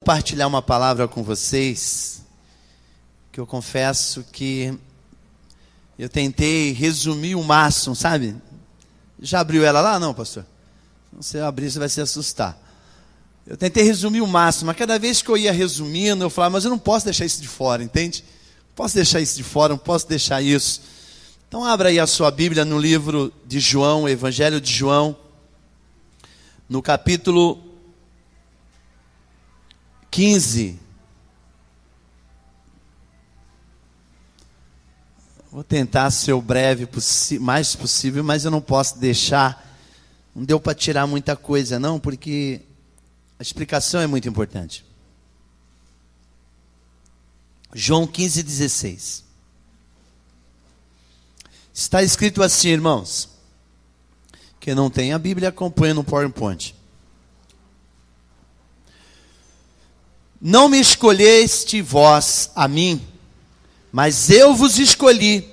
Compartilhar uma palavra com vocês, que eu confesso que eu tentei resumir o máximo, sabe? Já abriu ela lá? Não, pastor? Se você abrir, você vai se assustar. Eu tentei resumir o máximo, mas cada vez que eu ia resumindo, eu falava, mas eu não posso deixar isso de fora, entende? Não posso deixar isso de fora, não posso deixar isso. Então abra aí a sua Bíblia no livro de João, o Evangelho de João, no capítulo 15. Vou tentar ser o breve mais possível, mas eu não posso deixar. Não deu para tirar muita coisa, não, porque a explicação é muito importante. João 15, 16. Está escrito assim, irmãos. Quem não tem a Bíblia, acompanha no PowerPoint. Não me escolheste vós a mim, mas eu vos escolhi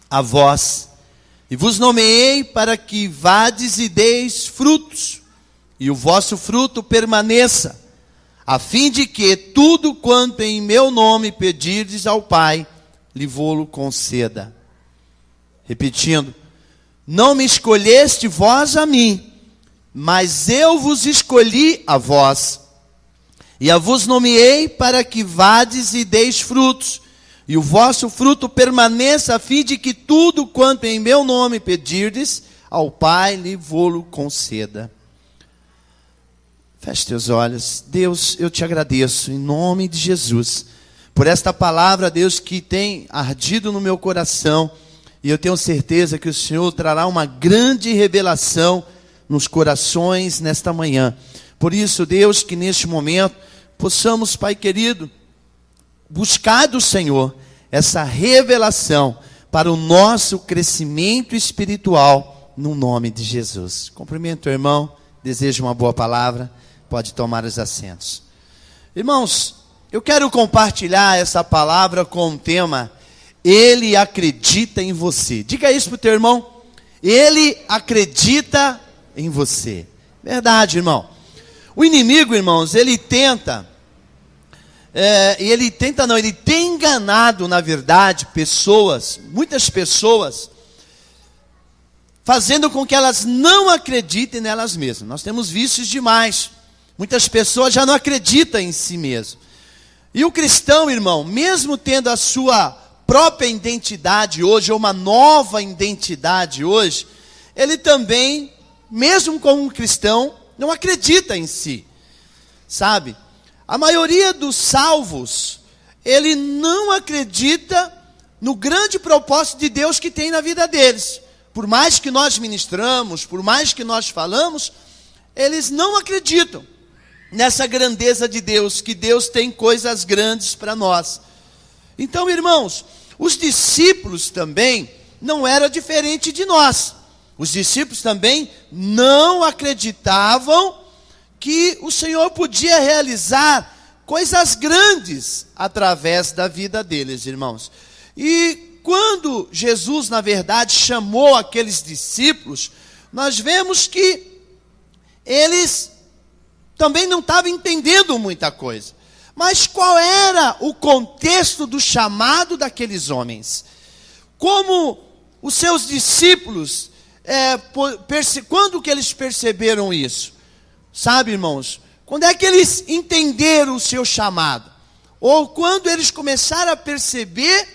a vós, e vos nomeei para que vades e deis frutos, e o vosso fruto permaneça, a fim de que tudo quanto em meu nome pedirdes ao Pai, lhe vô-lo conceda. Repetindo, não me escolheste vós a mim, mas eu vos escolhi a vós, e a vos nomeei para que vades e deis frutos, e o vosso fruto permaneça, a fim de que tudo quanto em meu nome pedirdes, ao Pai lhe vô-lo conceda. Feche teus olhos. Deus, eu te agradeço, em nome de Jesus, por esta palavra, Deus, que tem ardido no meu coração, e eu tenho certeza que o Senhor trará uma grande revelação nos corações nesta manhã. Por isso, Deus, que neste momento possamos, Pai querido, buscar do Senhor essa revelação para o nosso crescimento espiritual, no nome de Jesus. Cumprimento o irmão, desejo uma boa palavra, pode tomar os assentos. Irmãos, eu quero compartilhar essa palavra com o tema, Ele acredita em você. Diga isso para o teu irmão, Ele acredita em você. Verdade, irmão. O inimigo, irmãos, ele tem enganado, na verdade, pessoas, muitas pessoas, fazendo com que elas não acreditem nelas mesmas. Nós temos visto isso demais. Muitas pessoas já não acreditam em si mesmo. E o cristão, irmão, mesmo tendo a sua própria identidade hoje, ou uma nova identidade hoje, ele também, mesmo como um cristão, não acredita em si, sabe? A maioria dos salvos, ele não acredita no grande propósito de Deus que tem na vida deles. Por mais que nós ministramos, por mais que nós falamos, eles não acreditam nessa grandeza de Deus, que Deus tem coisas grandes para nós. Então, irmãos, os discípulos também não eram diferente de nós. Os discípulos também não acreditavam que o Senhor podia realizar coisas grandes através da vida deles, irmãos. E quando Jesus, na verdade, chamou aqueles discípulos, nós vemos que eles também não estavam entendendo muita coisa. Mas qual era o contexto do chamado daqueles homens? Como os seus discípulos, quando que eles perceberam isso? Sabe, irmãos, quando é que eles entenderam o seu chamado? Ou quando eles começaram a perceber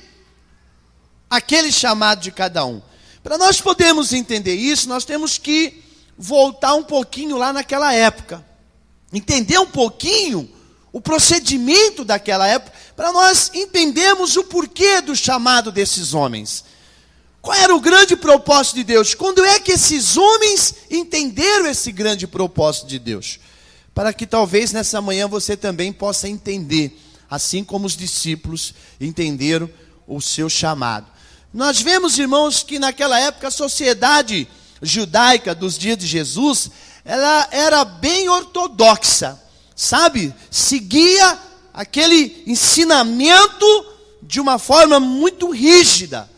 aquele chamado de cada um? Para nós podermos entender isso, nós temos que voltar um pouquinho lá naquela época. Entender um pouquinho o procedimento daquela época, para nós entendermos o porquê do chamado desses homens. Qual era o grande propósito de Deus? Quando é que esses homens entenderam esse grande propósito de Deus? Para que talvez nessa manhã você também possa entender, assim como os discípulos entenderam o seu chamado. Nós vemos, irmãos, que naquela época a sociedade judaica dos dias de Jesus, ela era bem ortodoxa, sabe? Seguia aquele ensinamento de uma forma muito rígida.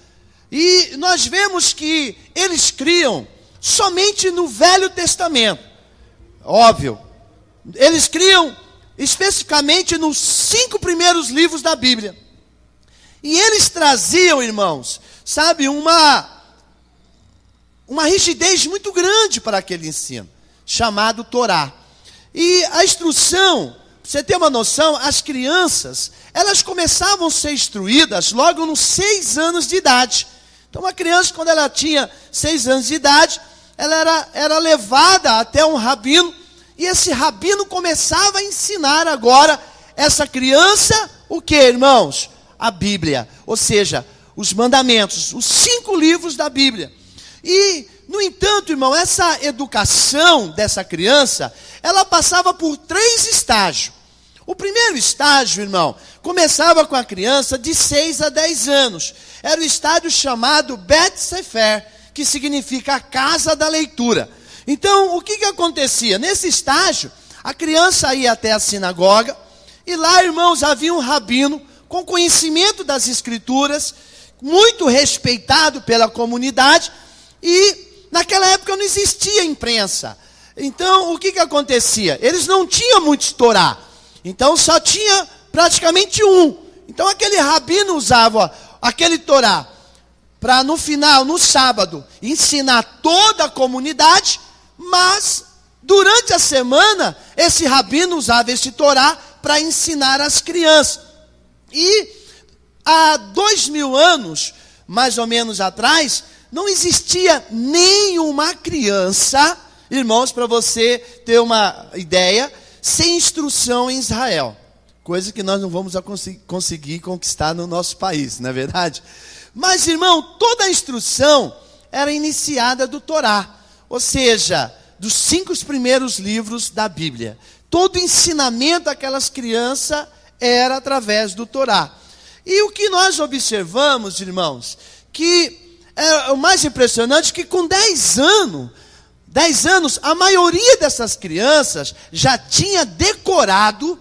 E nós vemos que eles criam somente no Velho Testamento. Óbvio, eles criam especificamente nos 5 primeiros livros da Bíblia. E eles traziam, irmãos, sabe, uma rigidez muito grande para aquele ensino, chamado Torá. E a instrução, para você ter uma noção, as crianças, elas começavam a ser instruídas logo nos 6 anos de idade. Então, uma criança, quando ela tinha 6 anos de idade, ela era levada até um rabino, e esse rabino começava a ensinar agora essa criança, o que, irmãos? A Bíblia, ou seja, os mandamentos, os 5 livros da Bíblia. E, no entanto, irmão, essa educação dessa criança, ela passava por 3 estágios. O primeiro estágio, irmão, começava com a criança de 6 a 10 anos. Era o estágio chamado Bet Sefer, que significa a casa da leitura. Então, o que acontecia? Nesse estágio, a criança ia até a sinagoga, e lá, irmãos, havia um rabino com conhecimento das escrituras, muito respeitado pela comunidade, e naquela época não existia imprensa. Então, o que acontecia? Eles não tinham muito Torá, então só tinha praticamente um. Então, aquele rabino usava aquele Torá para no final, no sábado, ensinar toda a comunidade, mas durante a semana, esse rabino usava esse Torá para ensinar as crianças. E há 2000 anos, mais ou menos atrás, não existia nenhuma criança, irmãos, para você ter uma ideia, sem instrução em Israel. Coisa que nós não vamos conseguir conquistar no nosso país, não é verdade? Mas, irmão, toda a instrução era iniciada do Torá, ou seja, dos 5 primeiros livros da Bíblia. Todo ensinamento daquelas crianças era através do Torá. E o que nós observamos, irmãos, que é o mais impressionante, que com 10 anos, a maioria dessas crianças já tinha decorado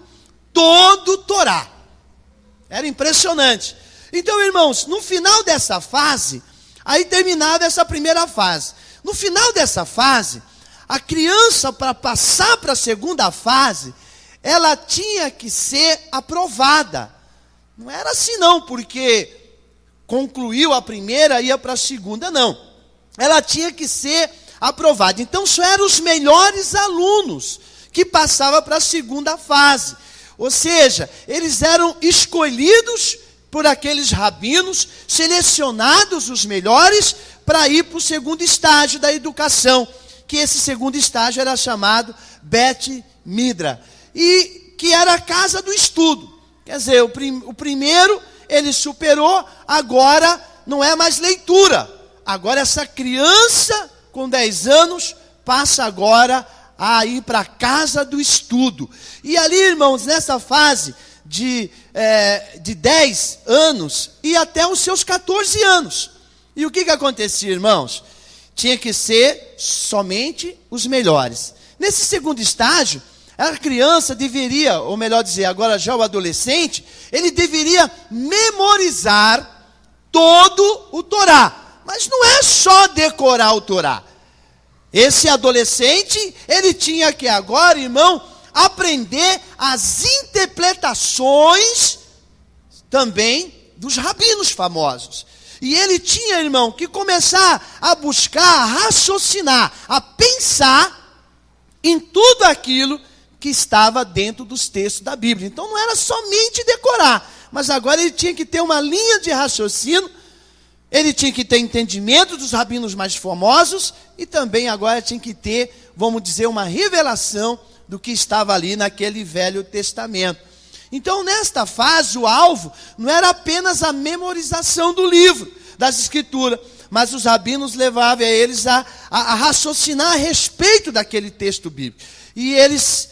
todo o Torá. Era impressionante. Então, irmãos, no final dessa fase, aí terminava essa primeira fase. No final dessa fase, a criança, para passar para a segunda fase, ela tinha que ser aprovada. Não era assim não, porque concluiu a primeira, ia para a segunda, não. Ela tinha que ser aprovada. Então, só eram os melhores alunos que passavam para a segunda fase. Ou seja, eles eram escolhidos por aqueles rabinos, selecionados os melhores, para ir para o segundo estágio da educação, que esse segundo estágio era chamado Bet Midra, e que era a casa do estudo. Quer dizer, o primeiro ele superou, agora não é mais leitura. Agora essa criança com 10 anos passa agora a ir para a casa do estudo. E ali, irmãos, nessa fase de 10 anos e até os seus 14 anos. E o que acontecia, irmãos? Tinha que ser somente os melhores. Nesse segundo estágio, a criança deveria, ou melhor dizer, agora já o adolescente, ele deveria memorizar todo o Torá. Mas não é só decorar o Torá. Esse adolescente, ele tinha que agora, irmão, aprender as interpretações também dos rabinos famosos. E ele tinha, irmão, que começar a buscar, a raciocinar, a pensar em tudo aquilo que estava dentro dos textos da Bíblia. Então não era somente decorar, mas agora ele tinha que ter uma linha de raciocínio, ele tinha que ter entendimento dos rabinos mais famosos e também agora tinha que ter, vamos dizer, uma revelação do que estava ali naquele Velho Testamento. Então, nesta fase, o alvo não era apenas a memorização do livro, das Escrituras, mas os rabinos levavam eles a raciocinar a respeito daquele texto bíblico. E eles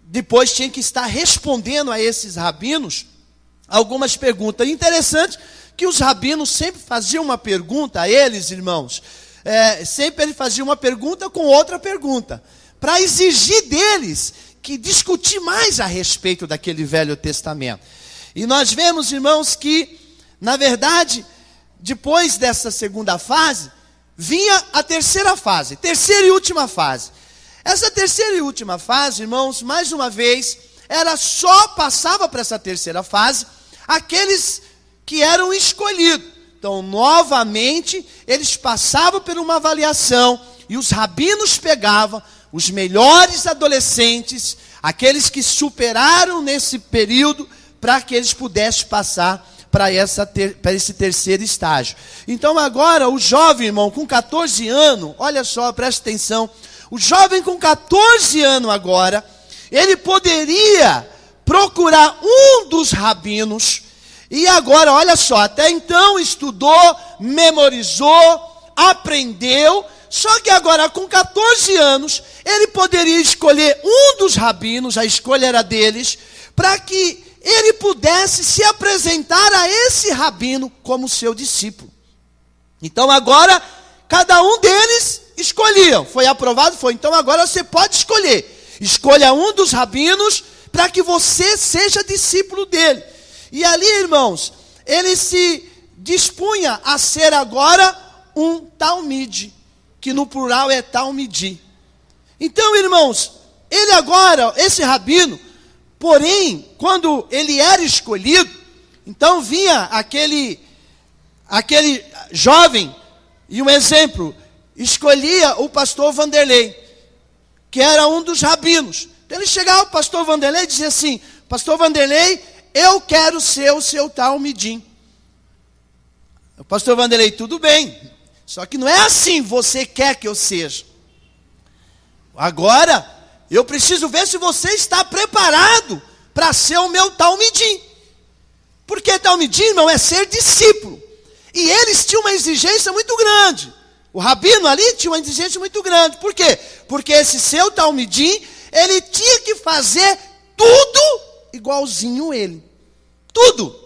depois tinham que estar respondendo a esses rabinos algumas perguntas. Interessante que os rabinos sempre faziam uma pergunta a eles, irmãos. Sempre ele fazia uma pergunta com outra pergunta, para exigir deles que discutir mais a respeito daquele Velho Testamento. E nós vemos, irmãos, que, na verdade, depois dessa segunda fase, vinha a terceira e última fase. Essa terceira e última fase, irmãos, mais uma vez, passava para essa terceira fase aqueles que eram escolhidos. Então, novamente, eles passavam por uma avaliação e os rabinos pegavam os melhores adolescentes, aqueles que superaram nesse período, para que eles pudessem passar para esse terceiro estágio. Então agora, o jovem, irmão, com 14 anos, olha só, presta atenção, o jovem com 14 anos agora, ele poderia procurar um dos rabinos, e agora, olha só, até então estudou, memorizou, aprendeu, só que agora com 14 anos, ele poderia escolher um dos rabinos, a escolha era deles, para que ele pudesse se apresentar a esse rabino como seu discípulo. Então agora, cada um deles escolhiam. Foi aprovado? Foi. Então agora você pode escolher. Escolha um dos rabinos para que você seja discípulo dele. E ali, irmãos, ele se dispunha a ser agora um talmide, que no plural é talmidi. Então, irmãos, ele agora, esse rabino, porém, quando ele era escolhido, então vinha aquele jovem, e um exemplo, escolhia o pastor Vanderlei, que era um dos rabinos. Então ele chegava ao pastor Vanderlei e dizia assim: pastor Vanderlei, eu quero ser o seu talmidim. O pastor Vanderlei, tudo bem, só que não é assim, você quer que eu seja. Agora, eu preciso ver se você está preparado para ser o meu talmidim. Porque talmidim, irmão, é ser discípulo. E eles tinham uma exigência muito grande. O rabino ali tinha uma exigência muito grande. Por quê? Porque esse seu talmidim, ele tinha que fazer tudo igualzinho ele. Tudo.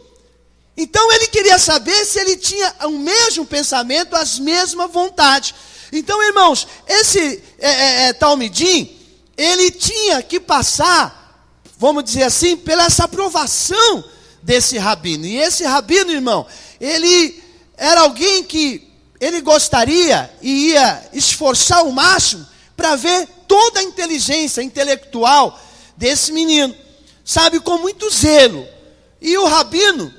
Então ele queria saber se ele tinha o mesmo pensamento, as mesmas vontades. Então, irmãos, esse talmidim, ele tinha que passar, vamos dizer assim, pela essa aprovação desse rabino. E esse rabino, irmão, ele era alguém que ele gostaria e ia esforçar ao máximo para ver toda a inteligência intelectual desse menino, sabe, com muito zelo. E o rabino,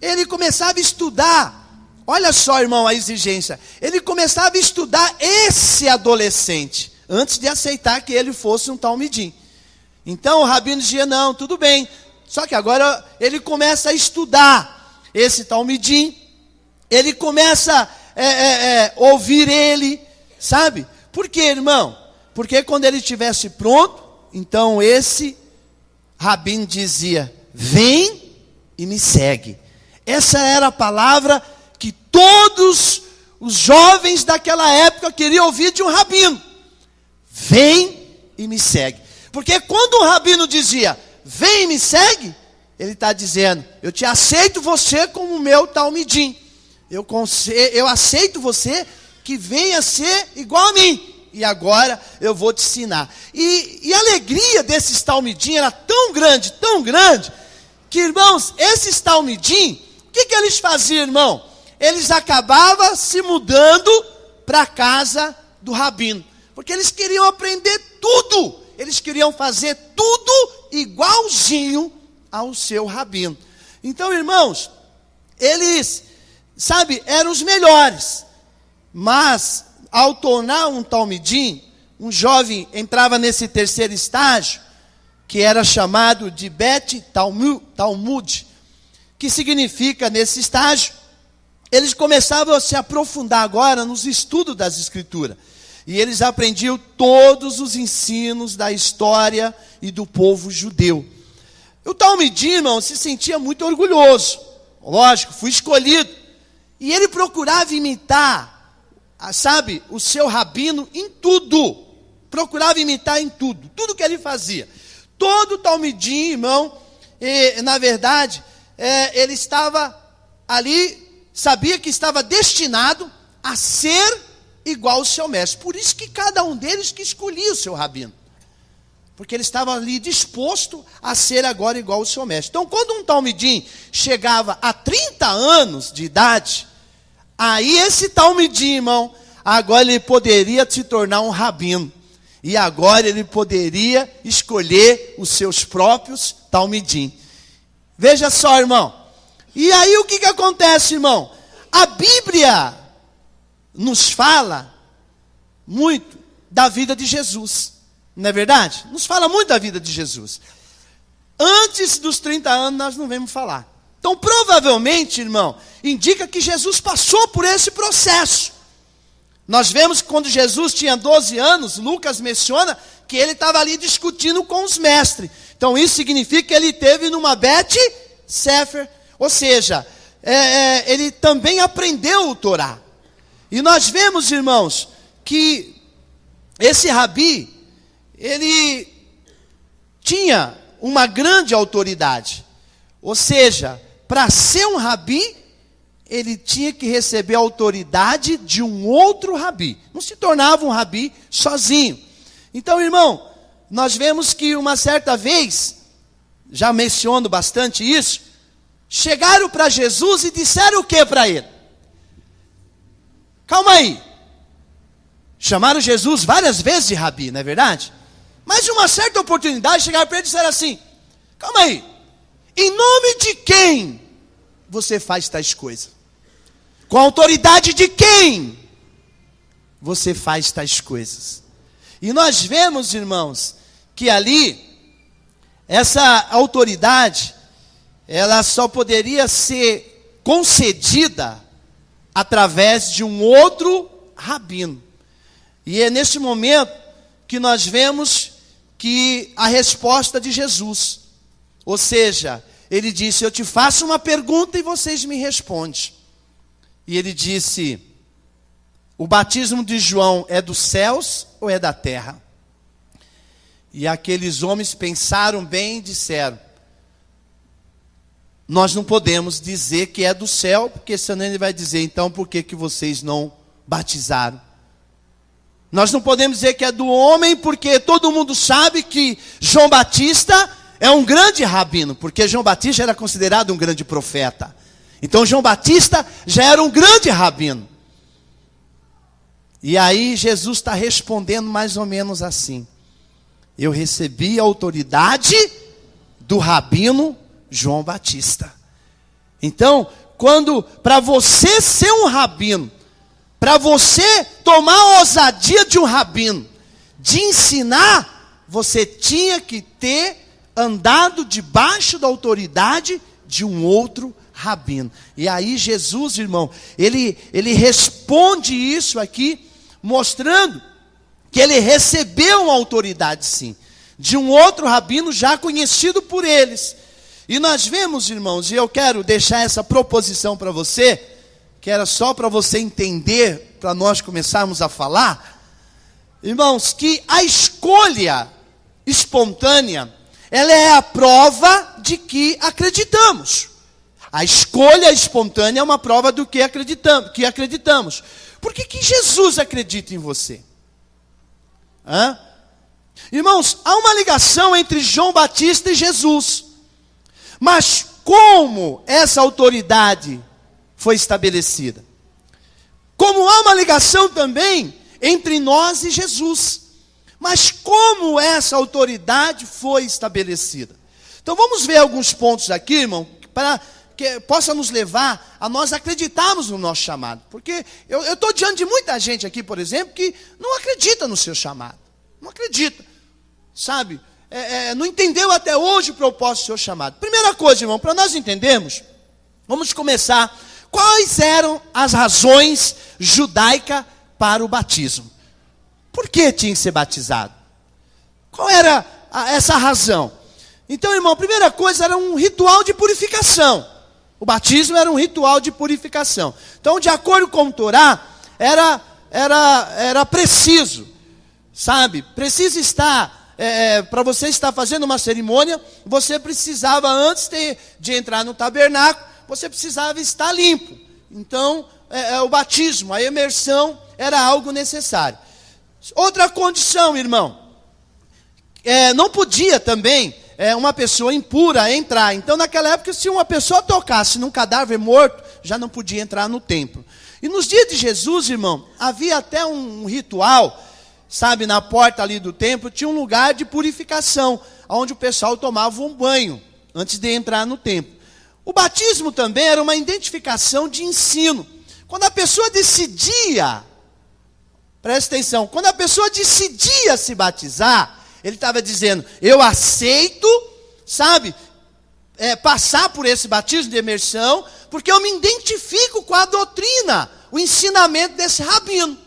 ele começava a estudar, olha só, irmão, a exigência, ele começava a estudar esse adolescente, antes de aceitar que ele fosse um talmidim. Então o rabino dizia, não, tudo bem, só que agora ele começa a estudar esse talmidim, ele começa a ouvir ele, sabe? Por quê, irmão? Porque quando ele estivesse pronto, então esse rabino dizia, vem e me segue. Essa era a palavra que todos os jovens daquela época queriam ouvir de um rabino. Vem e me segue. Porque quando o rabino dizia, vem e me segue, ele está dizendo, eu te aceito você como meu talmidim. Eu aceito você que venha ser igual a mim. E agora eu vou te ensinar. E a alegria desses talmidim era tão grande, que, irmãos, esses talmidim, o que eles faziam, irmão? Eles acabavam se mudando para a casa do rabino. Porque eles queriam aprender tudo. Eles queriam fazer tudo igualzinho ao seu rabino. Então, irmãos, eles, sabe, eram os melhores. Mas, ao tornar um talmidim, um jovem entrava nesse terceiro estágio, que era chamado de Bet Talmud, que significa, nesse estágio, eles começavam a se aprofundar agora nos estudos das Escrituras. E eles aprendiam todos os ensinos da história e do povo judeu. O talmidim, irmão, se sentia muito orgulhoso. Lógico, fui escolhido. E ele procurava imitar, sabe, o seu rabino em tudo. Procurava imitar em tudo. Tudo que ele fazia. Todo talmidim, irmão, na verdade, ele estava ali, sabia que estava destinado a ser igual ao seu mestre. Por isso que cada um deles que escolhia o seu rabino. Porque ele estava ali disposto a ser agora igual ao seu mestre. Então, quando um talmidim chegava a 30 anos de idade, aí esse talmidim, irmão, agora ele poderia se tornar um rabino. E agora ele poderia escolher os seus próprios talmidim. Veja só, irmão. E aí o que acontece, irmão? A Bíblia nos fala muito da vida de Jesus. Não é verdade? Nos fala muito da vida de Jesus. Antes dos 30 anos nós não vamos falar. Então provavelmente, irmão, indica que Jesus passou por esse processo. Nós vemos que quando Jesus tinha 12 anos, Lucas menciona que ele estava ali discutindo com os mestres. Então isso significa que ele esteve numa Bet Sefer, ou seja, ele também aprendeu o Torá. E nós vemos, irmãos, que esse rabi, ele tinha uma grande autoridade. Ou seja, para ser um rabi, ele tinha que receber a autoridade de um outro rabi. Não se tornava um rabi sozinho. Então, irmão, nós vemos que uma certa vez, já menciono bastante isso, chegaram para Jesus e disseram o que para ele? Calma aí. Chamaram Jesus várias vezes de rabi, não é verdade? Mas em uma certa oportunidade, chegaram para ele e disseram assim: calma aí, em nome de quem você faz tais coisas? Com a autoridade de quem você faz tais coisas? E nós vemos, irmãos, que ali, essa autoridade, ela só poderia ser concedida através de um outro rabino. E é nesse momento que nós vemos que a resposta de Jesus, ou seja, ele disse: eu te faço uma pergunta e vocês me respondem. E ele disse: o batismo de João é dos céus ou é da terra? E aqueles homens pensaram bem e disseram: nós não podemos dizer que é do céu, porque senão ele vai dizer: então por que vocês não batizaram? Nós não podemos dizer que é do homem, porque todo mundo sabe que João Batista é um grande rabino, porque João Batista era considerado um grande profeta. Então João Batista já era um grande rabino. E aí Jesus está respondendo mais ou menos assim: eu recebi a autoridade do rabino João Batista. Então, para você ser um rabino, para você tomar a ousadia de um rabino, de ensinar, você tinha que ter andado debaixo da autoridade de um outro rabino. E aí Jesus, irmão, ele responde isso aqui, mostrando que ele recebeu uma autoridade sim, de um outro rabino já conhecido por eles. E nós vemos, irmãos, e eu quero deixar essa proposição para você, que era só para você entender, para nós começarmos a falar, irmãos, que a escolha espontânea, ela é a prova de que acreditamos. A escolha espontânea é uma prova do que acreditamos. Por que Jesus acredita em você? Irmãos, há uma ligação entre João Batista e Jesus. Mas como essa autoridade foi estabelecida? Como há uma ligação também entre nós e Jesus. Mas como essa autoridade foi estabelecida? Então vamos ver alguns pontos aqui, irmão, para que possa nos levar a nós acreditarmos no nosso chamado. Porque eu estou diante de muita gente aqui, por exemplo, que não acredita no seu chamado. Não acredita, sabe? Não entendeu até hoje o propósito do seu chamado. Primeira coisa, irmão, para nós entendermos, vamos começar. Quais eram as razões judaicas para o batismo? Por que tinha que ser batizado? Qual era essa razão? Então, irmão, a primeira coisa era um ritual de purificação. O batismo era um ritual de purificação. Então, de acordo com o Torá, era preciso, sabe? Precisa estar, para você estar fazendo uma cerimônia, você precisava, antes de entrar no tabernáculo, você precisava estar limpo. Então, o batismo, a imersão, era algo necessário. Outra condição, irmão, não podia também uma pessoa impura entrar. Então, naquela época, se uma pessoa tocasse num cadáver morto, já não podia entrar no templo. E nos dias de Jesus, irmão, havia até um ritual, sabe, na porta ali do templo, tinha um lugar de purificação, onde o pessoal tomava um banho antes de entrar no templo. O batismo também era uma identificação de ensino. Quando a pessoa decidia, presta atenção, quando a pessoa decidia se batizar, ele estava dizendo, eu aceito, sabe, passar por esse batismo de imersão, porque eu me identifico com a doutrina, o ensinamento desse rabino.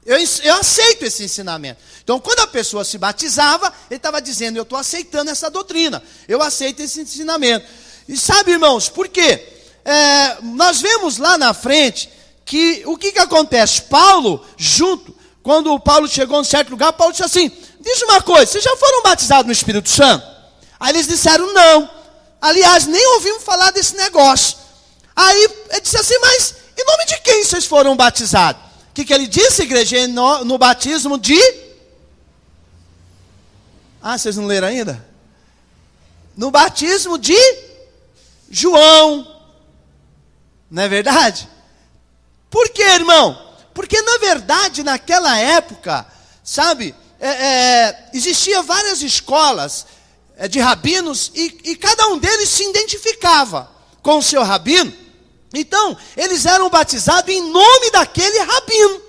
Eu aceito esse ensinamento. Então, quando a pessoa se batizava, ele estava dizendo, eu estou aceitando essa doutrina, eu aceito esse ensinamento. E sabe, irmãos, por quê? Nós vemos lá na frente, que o que acontece? Paulo, quando o Paulo chegou em certo lugar, Paulo disse assim, diz uma coisa, vocês já foram batizados no Espírito Santo? Aí eles disseram, não. Aliás, nem ouvimos falar desse negócio. Aí ele disse assim, mas em nome de quem vocês foram batizados? O que ele disse, igreja? No batismo de... vocês não leram ainda? No batismo de João. Não é verdade? Por quê, irmão? Porque, na verdade, naquela época, sabe, existia várias escolas de rabinos e cada um deles se identificava com o seu rabino. Então, eles eram batizados em nome daquele rabino.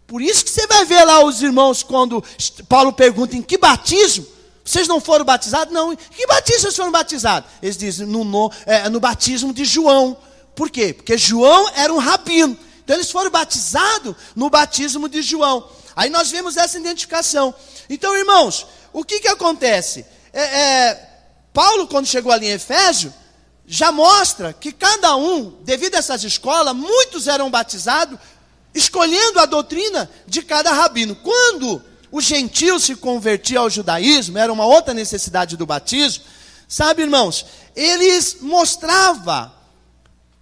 Por isso que você vai ver lá os irmãos, quando Paulo pergunta em que batismo, vocês não foram batizados? Não. Em que batismo vocês foram batizados? Eles dizem, no batismo de João. Por quê? Porque João era um rabino. Então, eles foram batizados no batismo de João. Aí nós vemos essa identificação. Então, irmãos, o que acontece? Paulo, quando chegou ali em Efésio, já mostra que cada um, devido a essas escolas, muitos eram batizados, escolhendo a doutrina de cada rabino. Quando o gentio se convertia ao judaísmo, era uma outra necessidade do batismo, sabe, irmãos, eles mostravam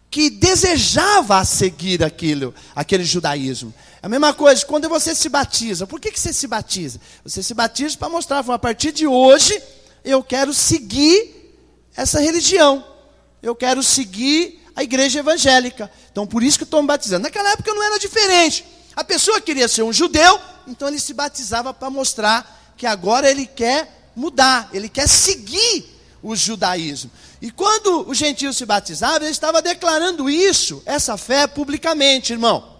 que desejava seguir aquele judaísmo. A mesma coisa, quando você se batiza, por que você se batiza? Você se batiza para mostrar, a partir de hoje, eu quero seguir essa religião. Eu quero seguir a igreja evangélica. Então, por isso que eu estou me batizando. Naquela época não era diferente. A pessoa queria ser um judeu, então ele se batizava para mostrar que agora ele quer mudar, ele quer seguir o judaísmo. E quando o gentio se batizava, ele estava declarando essa fé publicamente, irmão.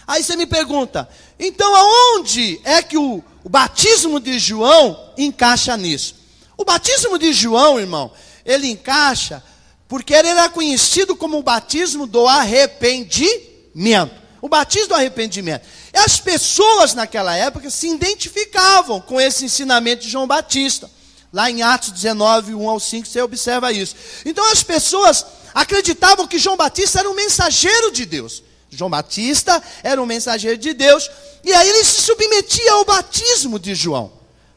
Aí você me pergunta, então aonde é que o batismo de João encaixa nisso? O batismo de João, irmão, ele encaixa porque ele era conhecido como o batismo do arrependimento. O batismo do arrependimento. E as pessoas naquela época se identificavam com esse ensinamento de João Batista. Lá em Atos 19, 1 ao 5, você observa isso. Então as pessoas acreditavam que João Batista era um mensageiro de Deus. João Batista era um mensageiro de Deus. E aí ele se submetia ao batismo de João,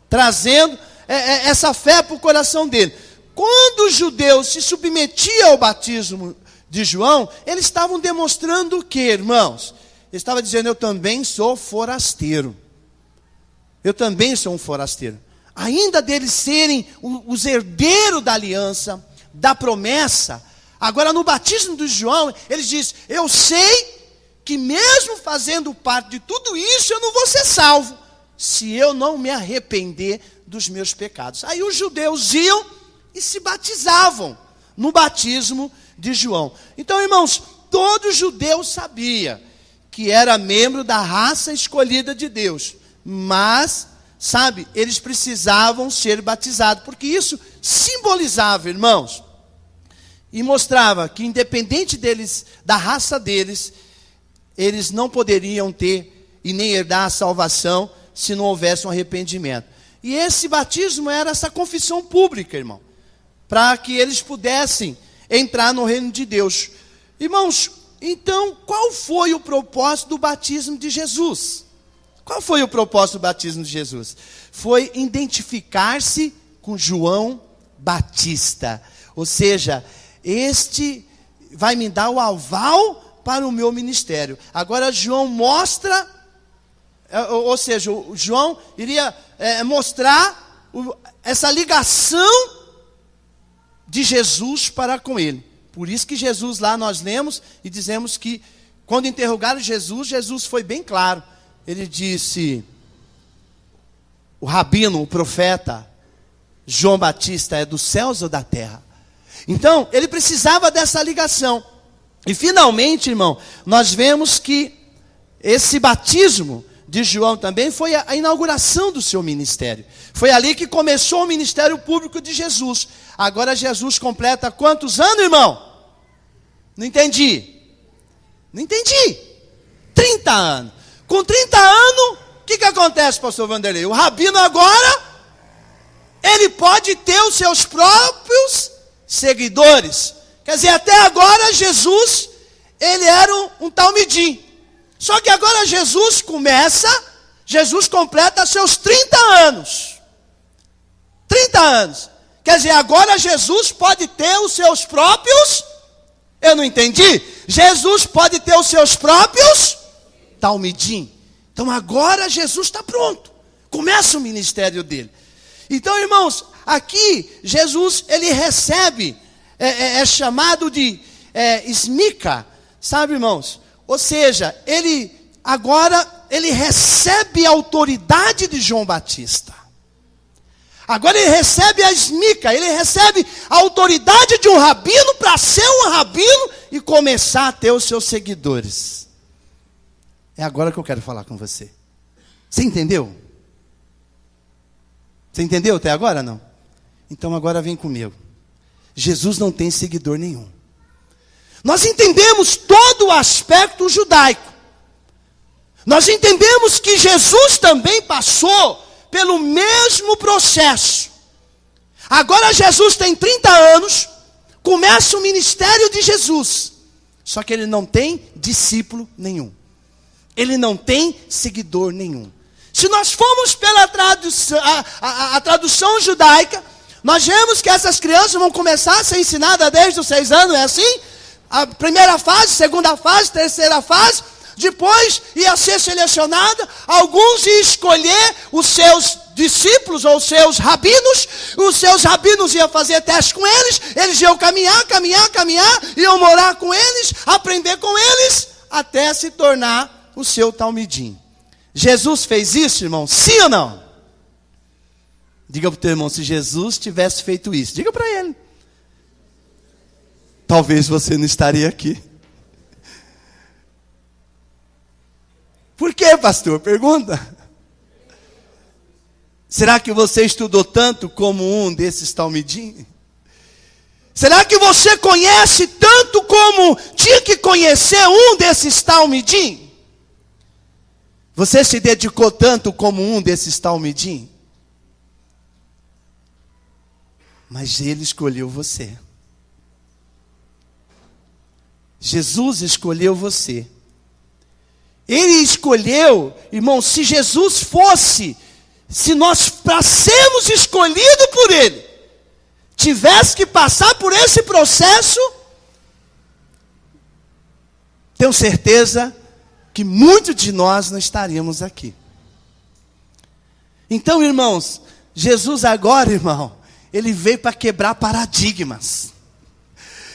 trazendo essa fé para o coração dele. Quando os judeus se submetiam ao batismo de João, eles estavam demonstrando o quê, irmãos? Eles estavam dizendo, eu também sou forasteiro. Eu também sou um forasteiro. Ainda deles serem os herdeiros da aliança, da promessa, agora no batismo de João, eles dizem, eu sei que mesmo fazendo parte de tudo isso, eu não vou ser salvo, se eu não me arrepender dos meus pecados. Aí os judeus iam e se batizavam no batismo de João. Então, irmãos, todo judeu sabia que era membro da raça escolhida de Deus, mas, sabe, eles precisavam ser batizados, porque isso simbolizava, irmãos, e mostrava que independente deles, da raça deles, eles não poderiam ter e nem herdar a salvação se não houvesse um arrependimento. E esse batismo era essa confissão pública, irmão, para que eles pudessem entrar no reino de Deus. Irmãos, então, qual foi o propósito do batismo de Jesus? Qual foi o propósito do batismo de Jesus? Foi identificar-se com João Batista. Ou seja, este vai me dar o aval para o meu ministério. Agora João mostra, ou seja, o João iria mostrar essa ligação de Jesus para com ele. Por isso que Jesus lá nós lemos e dizemos que quando interrogaram Jesus, Jesus foi bem claro. ele disse: o rabino, o profeta João Batista é dos céus ou da terra? Então, ele precisava dessa ligação. E finalmente, irmão, nós vemos que esse batismo de João também foi a inauguração do seu ministério. Foi ali que começou o ministério público de Jesus. Agora Jesus completa quantos anos, irmão? Não entendi. Não entendi. 30 anos. Com 30 anos, o que acontece, pastor Vanderlei? O rabino agora, ele pode ter os seus próprios seguidores. Quer dizer, até agora Jesus, ele era um talmidim. Só que agora Jesus completa seus 30 anos. 30 anos. Quer dizer, agora Jesus pode ter os seus próprios... Eu não entendi. Jesus pode ter os seus próprios talmidim. Então agora Jesus está pronto. Começa o ministério dele. Então, irmãos, aqui Jesus, ele recebe, é chamado de esmica, sabe, irmãos? Ou seja, ele recebe a autoridade de João Batista. Agora ele recebe a esmica, ele recebe a autoridade de um rabino para ser um rabino e começar a ter os seus seguidores. É agora que eu quero falar com você. Você entendeu? Você entendeu até agora, não? Então agora vem comigo. Jesus não tem seguidor nenhum. Nós entendemos todo o aspecto judaico. Nós entendemos que Jesus também passou pelo mesmo processo. Agora Jesus tem 30 anos, começa o ministério de Jesus. Só que ele não tem discípulo nenhum. Ele não tem seguidor nenhum. Se nós formos pela a tradução judaica, nós vemos que essas crianças vão começar a ser ensinadas desde os 6 anos, é assim? A primeira fase, segunda fase, terceira fase. Depois ia ser selecionada, alguns iam escolher os seus discípulos ou os seus rabinos iam fazer teste com eles iam caminhar, iam morar com eles, aprender com eles, até se tornar o seu talmidim. Jesus fez isso, irmão? Sim ou não? Diga para o teu irmão, se Jesus tivesse feito isso, diga para ele. Talvez você não estaria aqui. Por quê, pastor? Pergunta. Será que você estudou tanto como um desses talmidim? Será que você conhece tanto como tinha que conhecer um desses talmidim? Você se dedicou tanto como um desses talmidim? Mas ele escolheu você. Jesus escolheu você. Ele escolheu, irmão, se Jesus fosse, se nós, para sermos escolhidos por Ele, tivesse que passar por esse processo, tenho certeza que muitos de nós não estaríamos aqui. Então, irmãos, Jesus agora, irmão, Ele veio para quebrar paradigmas.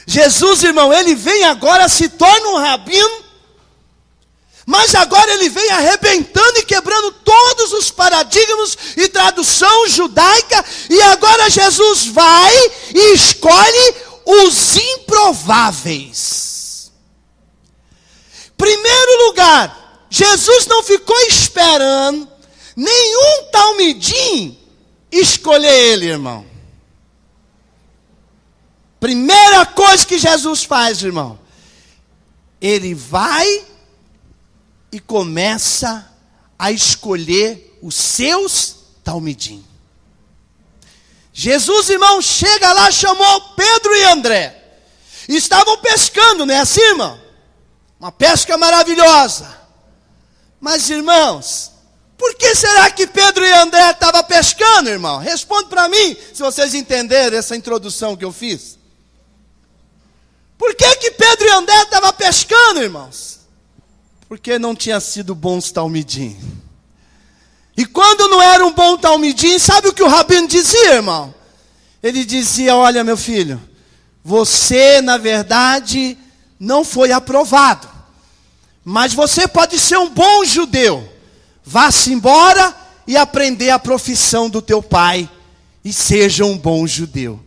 Jesus, irmão, Ele vem agora, se torna um rabino, mas agora ele vem arrebentando e quebrando todos os paradigmas e tradução judaica. E agora Jesus vai e escolhe os improváveis. Primeiro lugar, Jesus não ficou esperando nenhum talmidim escolher ele, irmão. Primeira coisa que Jesus faz, irmão. Ele vai e começa a escolher os seus talmidim. Jesus, irmão, chega lá, chamou Pedro e André. Estavam pescando, não é assim, irmão? Uma pesca maravilhosa. Mas, irmãos, por que será que Pedro e André estavam pescando, irmão? Responde para mim, se vocês entenderem essa introdução que eu fiz. Por que Pedro e André estavam pescando, irmãos? Porque não tinha sido bons talmidim. E quando não era um bom talmidim, sabe o que o rabino dizia, irmão? Ele dizia, olha, meu filho, você, na verdade, não foi aprovado. Mas você pode ser um bom judeu. vá-se embora e aprender a profissão do teu pai, e seja um bom judeu.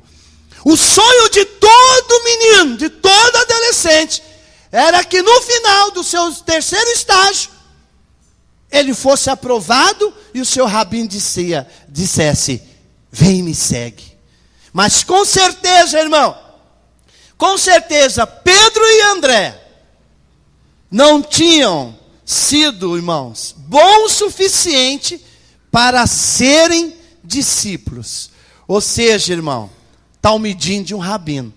O sonho de todo menino, de todo adolescente, era que no final do seu terceiro estágio, ele fosse aprovado e o seu rabino dissesse: vem e me segue. Mas com certeza, irmão, com certeza, Pedro e André não tinham sido, irmãos, bons o suficiente para serem discípulos. Ou seja, irmão, talmidim de um rabino.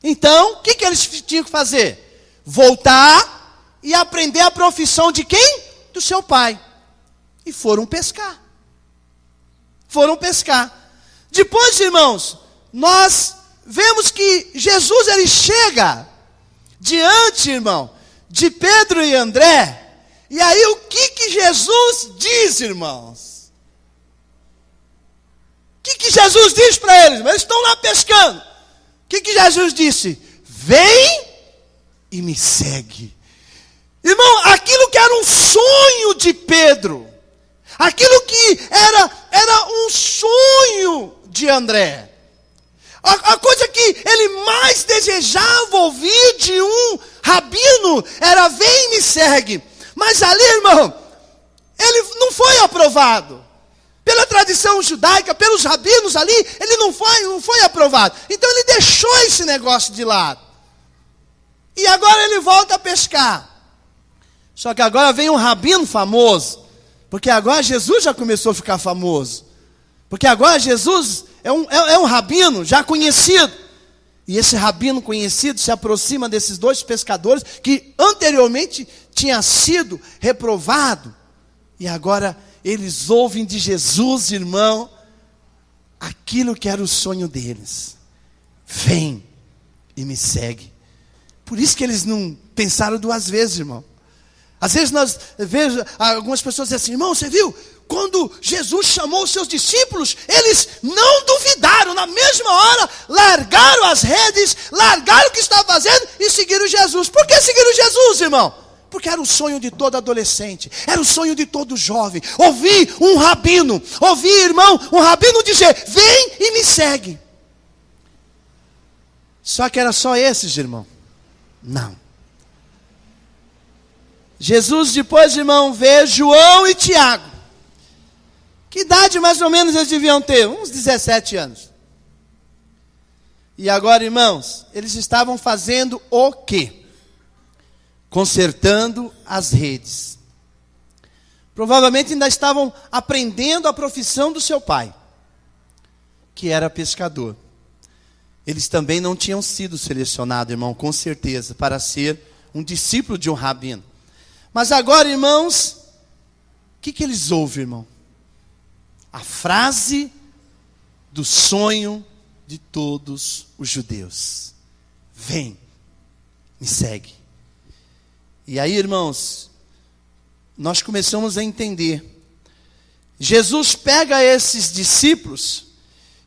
Então, o que eles tinham que fazer? Voltar e aprender a profissão de quem? Do seu pai. E foram pescar. Foram pescar. Depois, irmãos, nós vemos que Jesus, ele chega diante, irmão, de Pedro e André. E aí o que Jesus diz, irmãos? O que Jesus diz para eles? Eles estão lá pescando. O que Jesus disse? Vem e me segue. Irmão, aquilo que era um sonho de Pedro, aquilo que era um sonho de André, a coisa que ele mais desejava ouvir de um rabino era: vem e me segue. Mas ali, irmão, ele não foi aprovado. Pela tradição judaica, pelos rabinos ali, ele não foi aprovado. Então ele deixou esse negócio de lado. E agora ele volta a pescar. Só que agora vem um rabino famoso. Porque agora Jesus já começou a ficar famoso. Porque agora Jesus é um rabino já conhecido. E esse rabino conhecido se aproxima desses dois pescadores que anteriormente tinha sido reprovado. E agora eles ouvem de Jesus, irmão, aquilo que era o sonho deles. Vem e me segue. Por isso que eles não pensaram duas vezes, irmão. Às vezes nós vemos algumas pessoas dizem assim: irmão, você viu? Quando Jesus chamou os seus discípulos, eles não duvidaram, na mesma hora, largaram as redes, largaram o que estavam fazendo e seguiram Jesus. Por que seguiram Jesus, irmão? Porque era o sonho de todo adolescente, era o sonho de todo jovem. Ouvir um rabino, irmão, um rabino dizer: vem e me segue. Só que era só esses, irmão? Não. Jesus depois, irmão, vê João e Tiago. Que idade mais ou menos eles deviam ter? Uns 17 anos. E agora, irmãos, eles estavam fazendo o quê? Consertando as redes. Provavelmente ainda estavam aprendendo a profissão do seu pai, que era pescador. Eles também não tinham sido selecionados, irmão, com certeza, para ser um discípulo de um rabino. Mas agora, irmãos, o que eles ouvem, irmão? A frase do sonho de todos os judeus: vem, me segue. E aí, irmãos, nós começamos a entender. Jesus pega esses discípulos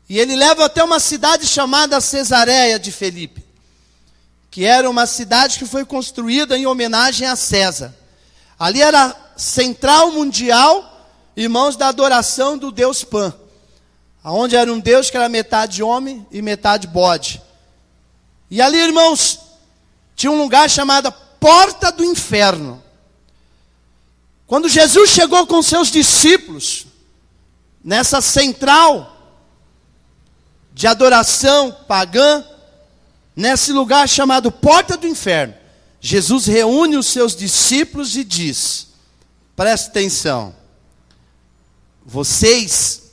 e ele leva até uma cidade chamada Cesareia de Filipe, que era uma cidade que foi construída em homenagem a César. Ali era a central mundial, irmãos, da adoração do deus Pan, onde era um deus que era metade homem e metade bode. E ali, irmãos, tinha um lugar chamado Porta do Inferno. Quando Jesus chegou com seus discípulos nessa central de adoração pagã, nesse lugar chamado Porta do Inferno, Jesus reúne os seus discípulos e diz: presta atenção, vocês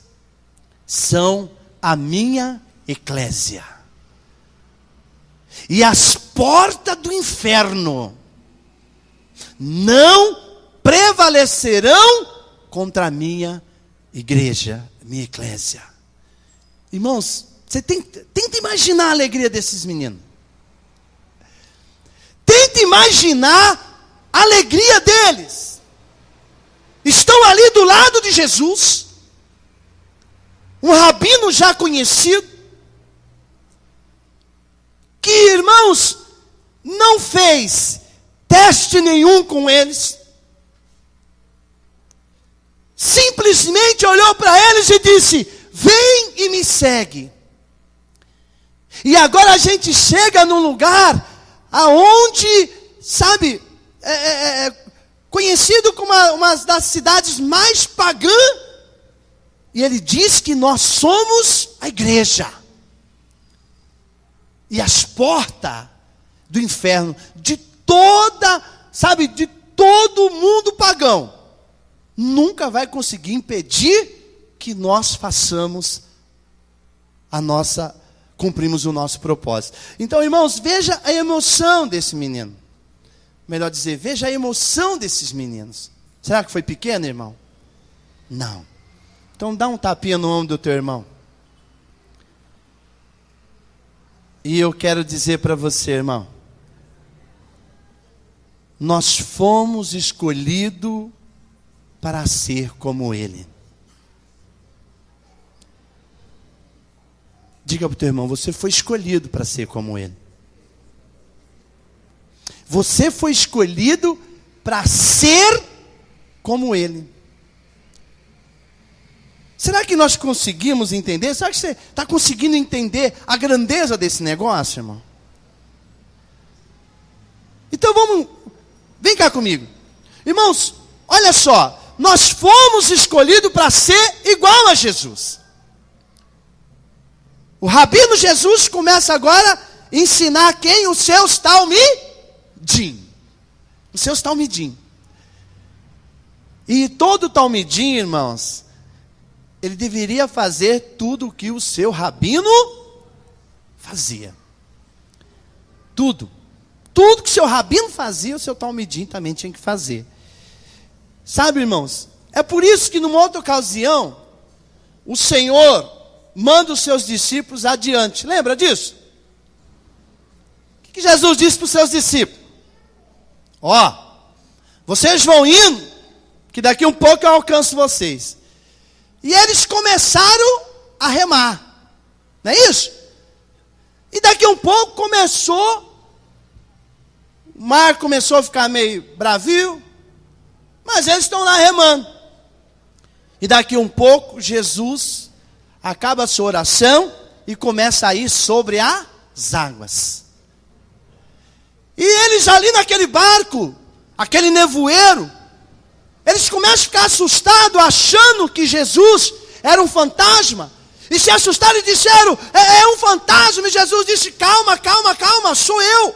são a minha eclésia, e as portas do inferno não prevalecerão contra a minha igreja, minha eclésia. Irmãos, você tenta imaginar a alegria desses meninos. Tenta imaginar a alegria deles. Estão ali do lado de Jesus, um rabino já conhecido, que, irmãos, não fez teste nenhum com eles, simplesmente olhou para eles e disse: vem e me segue. E agora a gente chega num lugar aonde, sabe, conhecido como uma das cidades mais pagãs, e ele diz que nós somos a igreja. E as portas do inferno, de todo mundo pagão, nunca vai conseguir impedir que nós cumprimos o nosso propósito. Então, irmãos, veja a emoção desse menino. Melhor dizer, veja a emoção desses meninos. Será que foi pequeno, irmão? Não. Então dá um tapinha no ombro do teu irmão. E eu quero dizer para você, irmão, nós fomos escolhidos para ser como ele. Diga para o teu irmão, você foi escolhido para ser como ele. Você foi escolhido para ser como ele. Será que nós conseguimos entender? Será que você está conseguindo entender a grandeza desse negócio, irmão? Então vem cá comigo. Irmãos, olha só, nós fomos escolhidos para ser igual a Jesus. O Rabino Jesus começa agora a ensinar quem? Os seus talmidim. Os seus talmidim. E todo talmidim, irmãos, ele deveria fazer tudo o que o seu rabino fazia. Tudo. Tudo que o seu rabino fazia, o seu talmidim também tinha que fazer. Sabe, irmãos, é por isso que numa outra ocasião, o Senhor manda os seus discípulos adiante. Lembra disso? O que Jesus disse para os seus discípulos? Vocês vão indo, que daqui um pouco eu alcanço vocês. E eles começaram a remar. Não é isso? E daqui um pouco o mar começou a ficar meio bravio, mas eles estão lá remando. E daqui um pouco Jesus acaba a sua oração e começa a ir sobre as águas. E eles ali naquele barco, aquele nevoeiro, eles começam a ficar assustados, achando que Jesus era um fantasma. E se assustaram e disseram, é um fantasma. E Jesus disse, calma, sou eu.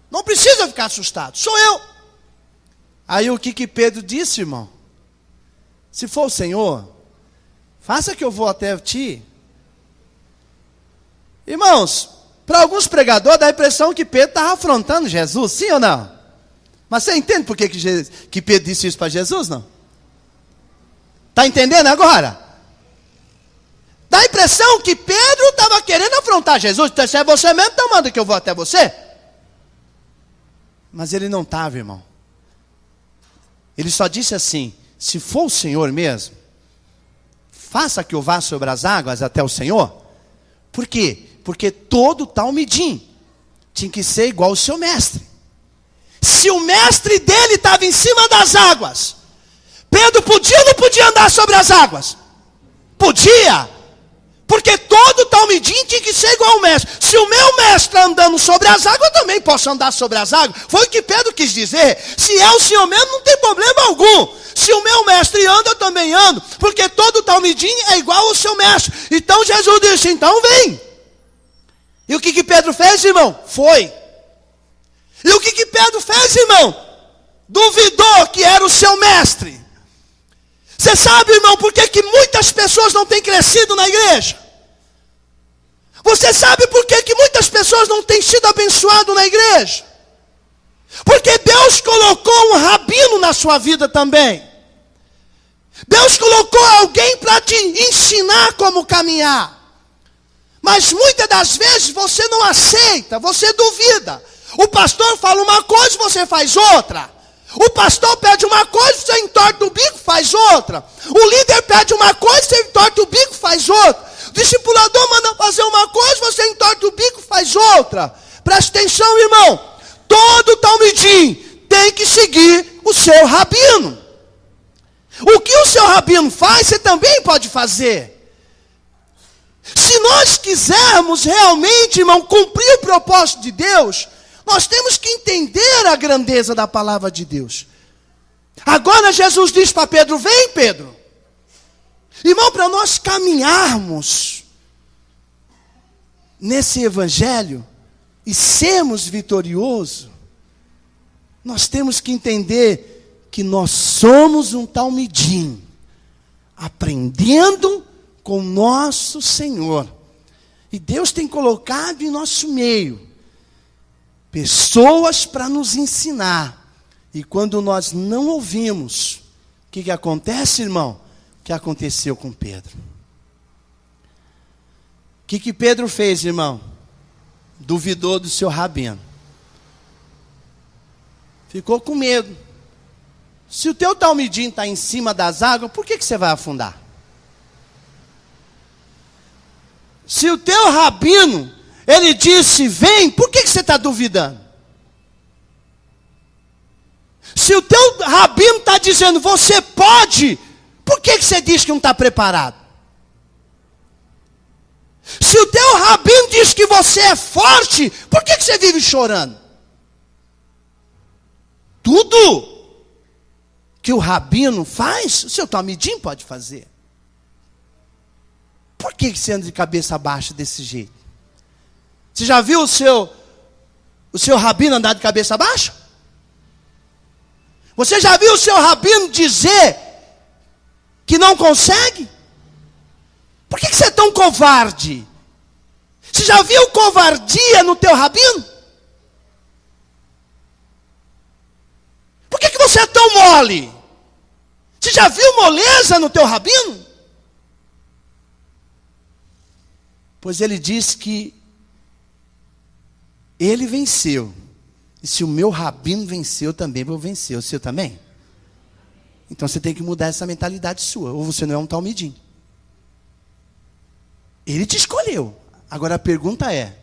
Não precisa ficar assustado, sou eu. Aí o que Pedro disse, irmão? Se for o Senhor, faça que eu vou até ti. Irmãos, para alguns pregadores dá a impressão que Pedro estava afrontando Jesus, sim ou não? Mas você entende por que Pedro disse isso para Jesus, não? Está entendendo agora? Dá a impressão que Pedro estava querendo afrontar Jesus. Se é você mesmo, então manda que eu vou até você. Mas ele não estava, irmão. Ele só disse assim, se for o Senhor mesmo, faça que eu vá sobre as águas até o Senhor. Por quê? Porque todo talmidim tinha que ser igual ao seu mestre. Se o mestre dele estava em cima das águas, Pedro podia ou não podia andar sobre as águas? Podia. Porque todo talmidim tinha que ser igual ao mestre. Se o meu mestre está andando sobre as águas, eu também posso andar sobre as águas. Foi o que Pedro quis dizer. Se é o Senhor mesmo, não tem problema algum. Se o meu mestre anda, eu também ando. Porque todo talmidim é igual ao seu mestre. Então Jesus disse, então vem. E o que Pedro fez, irmão? Foi. E o que Pedro fez, irmão? Duvidou que era o seu mestre. Você sabe, irmão, por que muitas pessoas não têm crescido na igreja? Você sabe por que muitas pessoas não têm sido abençoadas na igreja? Porque Deus colocou um rabino na sua vida também. Deus colocou alguém para te ensinar como caminhar. Mas muitas das vezes você não aceita, você duvida. O pastor fala uma coisa, você faz outra. O pastor pede uma coisa, você entorta o bico, faz outra. O líder pede uma coisa, você entorta o bico, faz outra. O discipulador manda fazer uma coisa, você entorta o bico, faz outra. Presta atenção, irmão. Todo talmidim tem que seguir o seu rabino. O que o seu rabino faz, você também pode fazer. Se nós quisermos realmente, irmão, cumprir o propósito de Deus, nós temos que entender a grandeza da palavra de Deus. Agora Jesus diz para Pedro: vem, Pedro. Irmão, para nós caminharmos nesse evangelho e sermos vitoriosos, nós temos que entender que nós somos um talmidim, aprendendo com o nosso Senhor. E Deus tem colocado em nosso meio pessoas para nos ensinar. E quando nós não ouvimos, o que acontece, irmão? O que aconteceu com Pedro? O que Pedro fez, irmão? Duvidou do seu rabino. Ficou com medo. Se o teu talmidim está em cima das águas, por que você vai afundar? Se o teu rabino, ele disse vem, por que você está duvidando? Se o teu rabino está dizendo você pode, por que você diz que não está preparado? Se o teu rabino diz que você é forte, por que você vive chorando? Tudo que o rabino faz, o seu talmidim pode fazer. Por que você anda de cabeça baixa desse jeito? Você já viu o seu rabino andar de cabeça baixa? Você já viu o seu rabino dizer que não consegue? Por que você é tão covarde? Você já viu covardia no teu rabino? Por que você é tão mole? Você já viu moleza no teu rabino? Pois ele diz que ele venceu. E se o meu rabino venceu, eu também vou vencer. O seu também? Então você tem que mudar essa mentalidade sua. Ou você não é um talmidim. Ele te escolheu. Agora a pergunta é: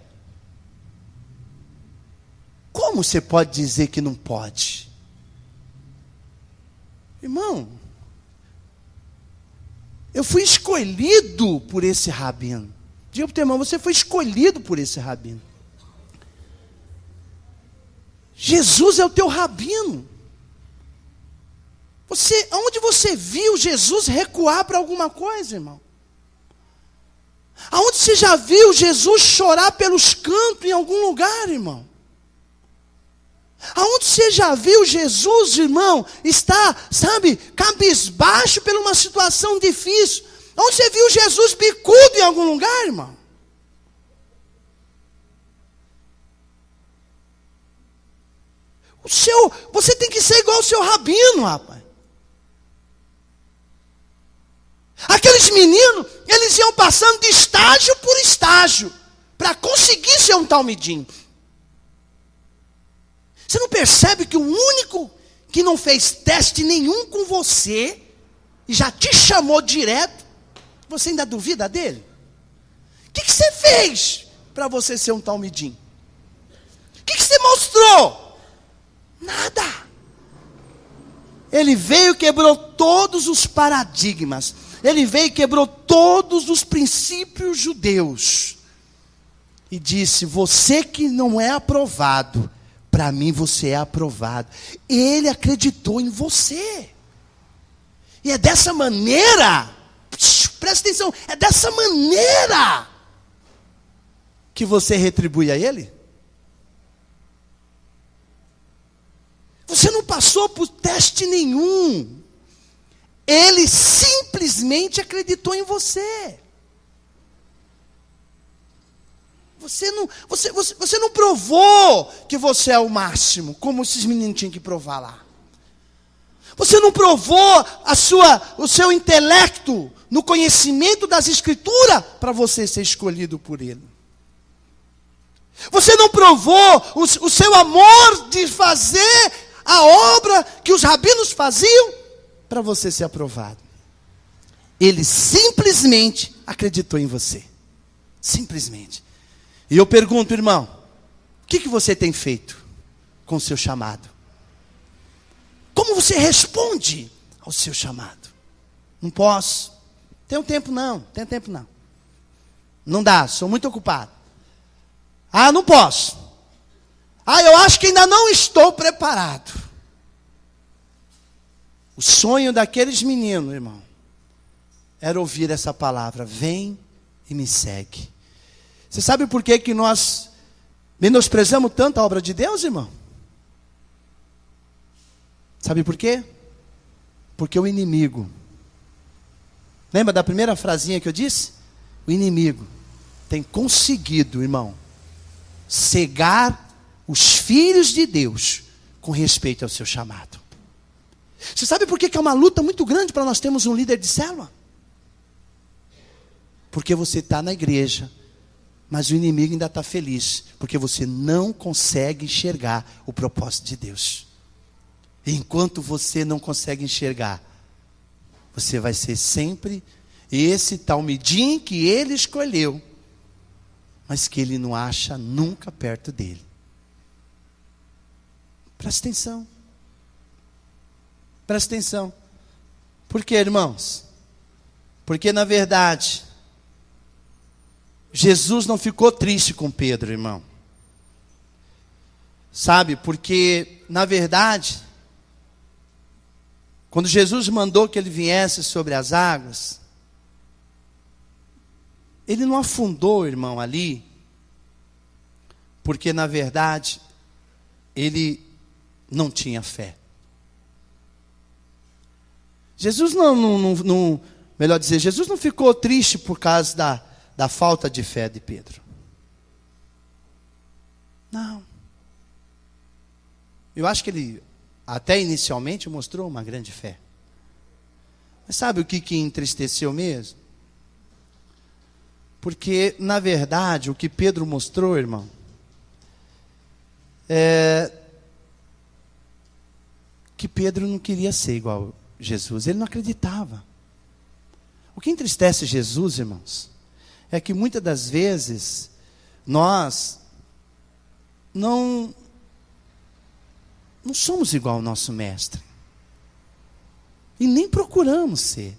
como você pode dizer que não pode? Irmão, eu fui escolhido por esse rabino. Diga para o teu irmão: você foi escolhido por esse rabino. Jesus é o teu rabino. Aonde você viu Jesus recuar para alguma coisa, irmão? Aonde você já viu Jesus chorar pelos cantos em algum lugar, irmão? Aonde você já viu Jesus, irmão, estar, cabisbaixo por uma situação difícil? Aonde você viu Jesus bicudo em algum lugar, irmão? Você tem que ser igual ao seu rabino, rapaz. Aqueles meninos, eles iam passando de estágio por estágio, para conseguir ser um talmidim. Você não percebe que o único que não fez teste nenhum com você, e já te chamou direto, você ainda duvida dele? O que você fez para você ser um talmidim? O que você mostrou? Nada. Ele veio e quebrou todos os paradigmas. Ele veio e quebrou todos os princípios judeus. E disse: você que não é aprovado, para mim você é aprovado. Ele acreditou em você. E é dessa maneira, presta atenção, é dessa maneira que você retribui a ele. Você não passou por teste nenhum. Ele simplesmente acreditou em você. Você não provou que você é o máximo, como esses meninos tinham que provar lá. Você não provou o seu intelecto no conhecimento das Escrituras para você ser escolhido por ele. Você não provou o seu amor de fazer a obra que os rabinos faziam para você ser aprovado. Ele simplesmente acreditou em você. Simplesmente. E eu pergunto, irmão, o que você tem feito com o seu chamado? Como você responde ao seu chamado? Não posso. Tenho tempo não. Não dá, sou muito ocupado. Ah, não posso. Ah, eu acho que ainda não estou preparado. O sonho daqueles meninos, irmão, era ouvir essa palavra: vem e me segue. Você sabe por que nós menosprezamos tanto a obra de Deus, irmão? Sabe por quê? Porque o inimigo, lembra da primeira frasinha que eu disse? O inimigo tem conseguido, irmão, cegar os filhos de Deus com respeito ao seu chamado. Você sabe por que é uma luta muito grande para nós termos um líder de célula? Porque você está na igreja, mas o inimigo ainda está feliz, porque você não consegue enxergar o propósito de Deus. E enquanto você não consegue enxergar, você vai ser sempre esse talmidim que ele escolheu, mas que ele não acha nunca perto dele. Presta atenção. Presta atenção. Por quê, irmãos? Porque na verdade, Jesus não ficou triste com Pedro, irmão. Sabe, porque na verdade, quando Jesus mandou que ele viesse sobre as águas, ele não afundou, irmão, ali, porque na verdade, ele não tinha fé. Jesus melhor dizer, Jesus não ficou triste por causa da falta de fé de Pedro. Não. Eu acho que ele até inicialmente mostrou uma grande fé. Mas sabe o que entristeceu mesmo? Porque, na verdade, o que Pedro mostrou, irmão, é que Pedro não queria ser igual a Jesus. Ele não acreditava. O que entristece Jesus, irmãos, é que muitas das vezes nós não somos igual ao nosso mestre. E nem procuramos ser.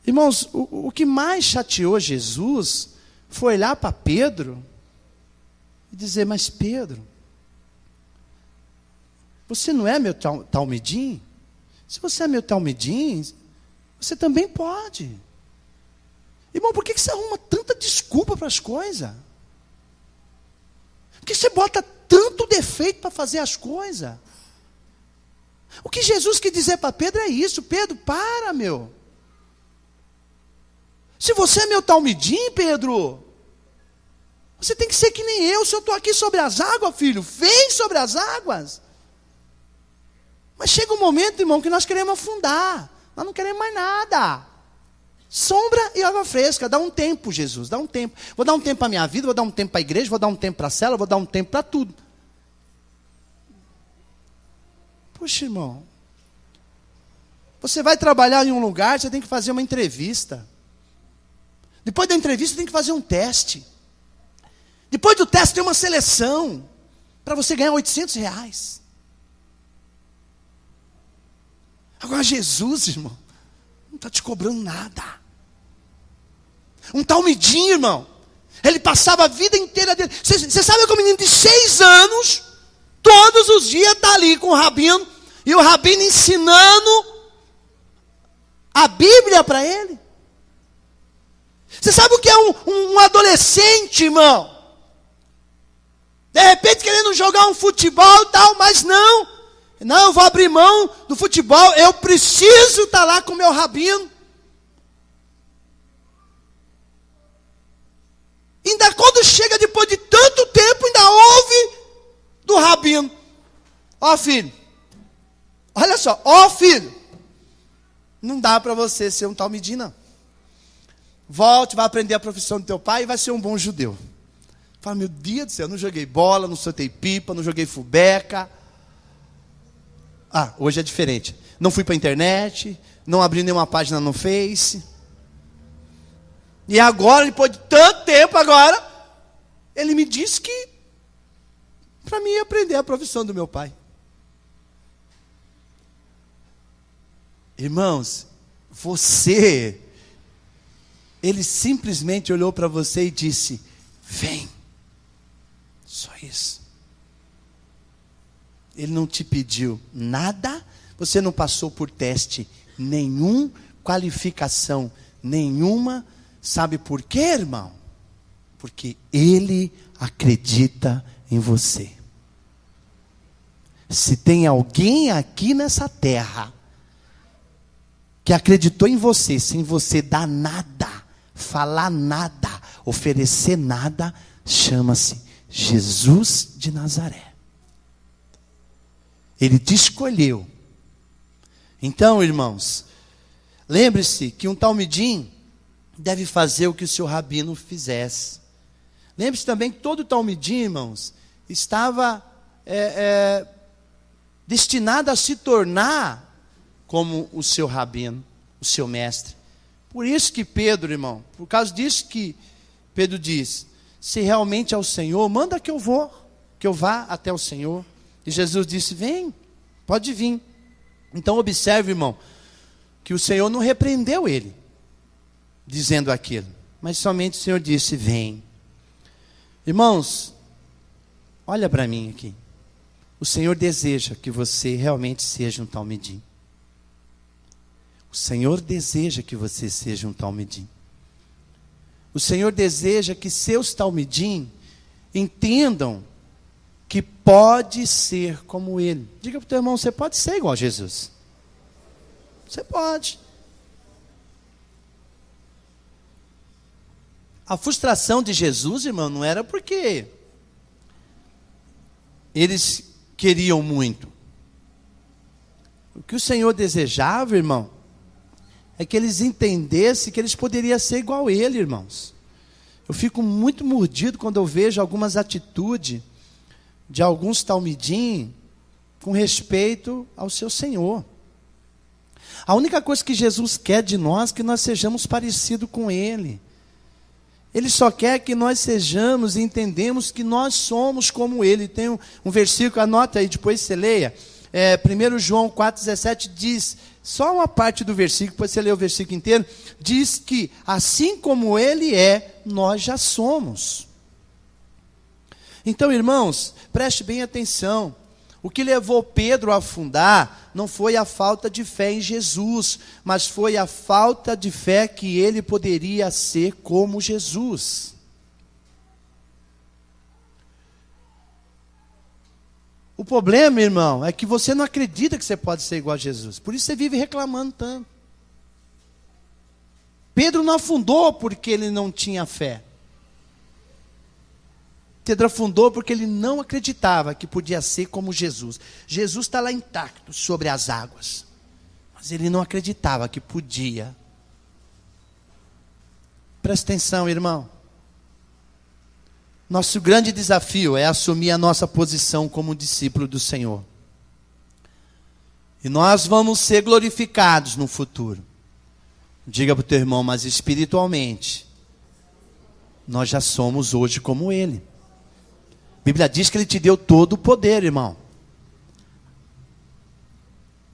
Irmãos, o que mais chateou Jesus foi olhar para Pedro e dizer: mas Pedro, você não é meu talmidim? Se você é meu talmidim, você também pode. Irmão, por que você arruma tanta desculpa para as coisas? Por que você bota tanto defeito para fazer as coisas? O que Jesus quis dizer para Pedro é isso: Pedro, para, meu. Se você é meu talmidim, Pedro, você tem que ser que nem eu. Se eu estou aqui sobre as águas, filho, vem sobre as águas. Mas chega um momento, irmão, que nós queremos afundar. Nós não queremos mais nada. Sombra e água fresca. Dá um tempo, Jesus, dá um tempo. Vou dar um tempo para a minha vida, vou dar um tempo para a igreja, vou dar um tempo para a célula, vou dar um tempo para tudo. Puxa, irmão, você vai trabalhar em um lugar, você tem que fazer uma entrevista. Depois da entrevista tem que fazer um teste. Depois do teste tem uma seleção para você ganhar R$800. Agora Jesus, irmão, não está te cobrando nada. Um talmidim, irmão, ele passava a vida inteira dele. Você sabe que o menino de 6 anos, todos os dias está ali com o rabino, e o rabino ensinando a Bíblia para ele. Você sabe o que é um adolescente, irmão? De repente querendo jogar um futebol e tal, mas não, eu vou abrir mão do futebol, eu preciso estar lá com o meu rabino. Ainda quando chega depois de tanto tempo, ainda ouve do rabino: ó filho, olha só, ó filho, não dá para você ser um talmidim, não. Volte, vai aprender a profissão do teu pai e vai ser um bom judeu. Fala: meu Deus do céu, não joguei bola, não soltei pipa, não joguei fubeca. Ah, hoje é diferente. Não fui para a internet, não abri nenhuma página no Face. E agora, depois de tanto tempo agora, ele me disse que para mim aprender a profissão do meu pai. Irmãos, ele simplesmente olhou para você e disse: vem. Só isso. Ele não te pediu nada, você não passou por teste nenhum, qualificação nenhuma. Sabe por quê, irmão? Porque Ele acredita em você. Se tem alguém aqui nessa terra que acreditou em você, sem você dar nada, falar nada, oferecer nada, chama-se Jesus de Nazaré. Ele te escolheu. Então, irmãos, lembre-se que um talmidim deve fazer o que o seu rabino fizesse. Lembre-se também que todo talmidim, irmãos, estava destinado a se tornar como o seu rabino, o seu mestre. Por isso que Pedro, irmão, por causa disso que Pedro diz: se realmente é o Senhor, manda que eu vá até o Senhor. E Jesus disse: vem, pode vir. Então observe, irmão, que o Senhor não repreendeu ele, dizendo aquilo, mas somente o Senhor disse: vem. Irmãos, olha para mim aqui. O Senhor deseja que você realmente seja um talmidim. O Senhor deseja que você seja um talmidim. O Senhor deseja que seus talmidim entendam que pode ser como Ele. Diga para o teu irmão: você pode ser igual a Jesus. Você pode. A frustração de Jesus, irmão, não era porque eles queriam muito. O que o Senhor desejava, irmão, é que eles entendessem que eles poderiam ser igual a Ele, irmãos. Eu fico muito mordido quando eu vejo algumas atitudes de alguns talmidim com respeito ao seu Senhor. A única coisa que Jesus quer de nós é que nós sejamos parecidos com Ele. Ele só quer que nós sejamos e entendemos que nós somos como Ele. Tem um versículo, anota aí, depois você leia. 1 João 4,17 diz, só uma parte do versículo, depois você lê o versículo inteiro, diz que assim como Ele é, nós já somos. Então, irmãos, preste bem atenção. O que levou Pedro a afundar não foi a falta de fé em Jesus, mas foi a falta de fé que ele poderia ser como Jesus. O problema, irmão, é que você não acredita que você pode ser igual a Jesus. Por isso você vive reclamando tanto. Pedro não afundou porque ele não tinha fé. Pedro afundou porque ele não acreditava que podia ser como Jesus. Jesus está lá intacto sobre as águas. Mas ele não acreditava que podia. Presta atenção, irmão. Nosso grande desafio é assumir a nossa posição como discípulo do Senhor. E nós vamos ser glorificados no futuro. Diga para o teu irmão, mas espiritualmente, nós já somos hoje como Ele. A Bíblia diz que Ele te deu todo o poder, irmão.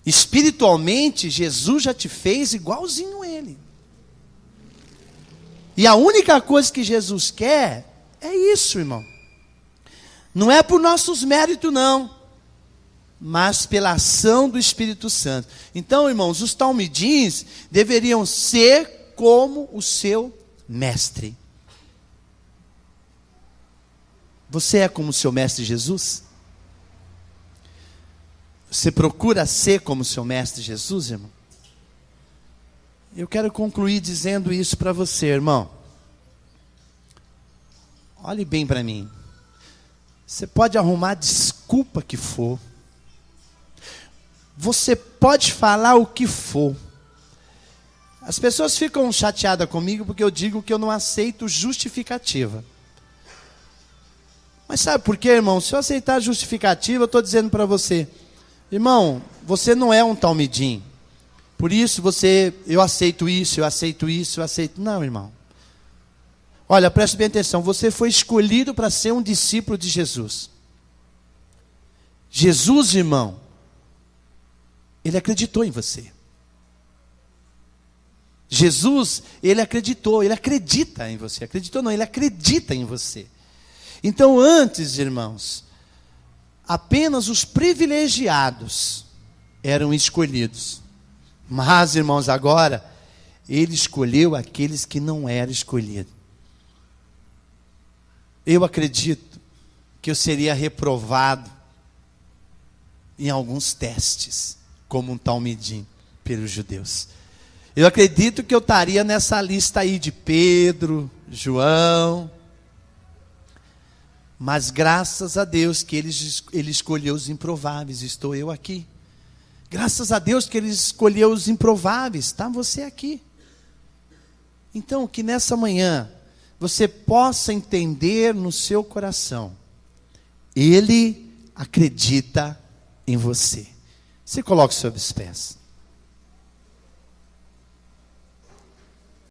Espiritualmente, Jesus já te fez igualzinho a Ele. E a única coisa que Jesus quer é isso, irmão. Não é por nossos méritos, não. Mas pela ação do Espírito Santo. Então, irmãos, os talmidins deveriam ser como o seu mestre. Você é como o seu mestre Jesus? Você procura ser como o seu mestre Jesus, irmão? Eu quero concluir dizendo isso para você, irmão. Olhe bem para mim. Você pode arrumar a desculpa que for. Você pode falar o que for. As pessoas ficam chateadas comigo porque eu digo que eu não aceito justificativa. Mas sabe por quê, irmão? Se eu aceitar a justificativa, eu estou dizendo para você, irmão, você não é um talmidim. Por isso eu aceito isso, eu aceito isso, eu aceito... Não, irmão. Olha, preste bem atenção, você foi escolhido para ser um discípulo de Jesus. Jesus, irmão, Ele acreditou em você. Jesus, ele acreditou, ele acredita em você. Acreditou não, ele acredita em você. Então antes, irmãos, apenas os privilegiados eram escolhidos. Mas, irmãos, agora, ele escolheu aqueles que não eram escolhidos. Eu acredito que eu seria reprovado em alguns testes, como um talmidim, pelos judeus. Eu acredito que eu estaria nessa lista aí de Pedro, João. Mas graças a Deus que ele escolheu os improváveis, estou eu aqui. Graças a Deus que ele escolheu os improváveis, está você aqui. Então, que nessa manhã você possa entender no seu coração, ele acredita em você. Se coloque sobre os pés.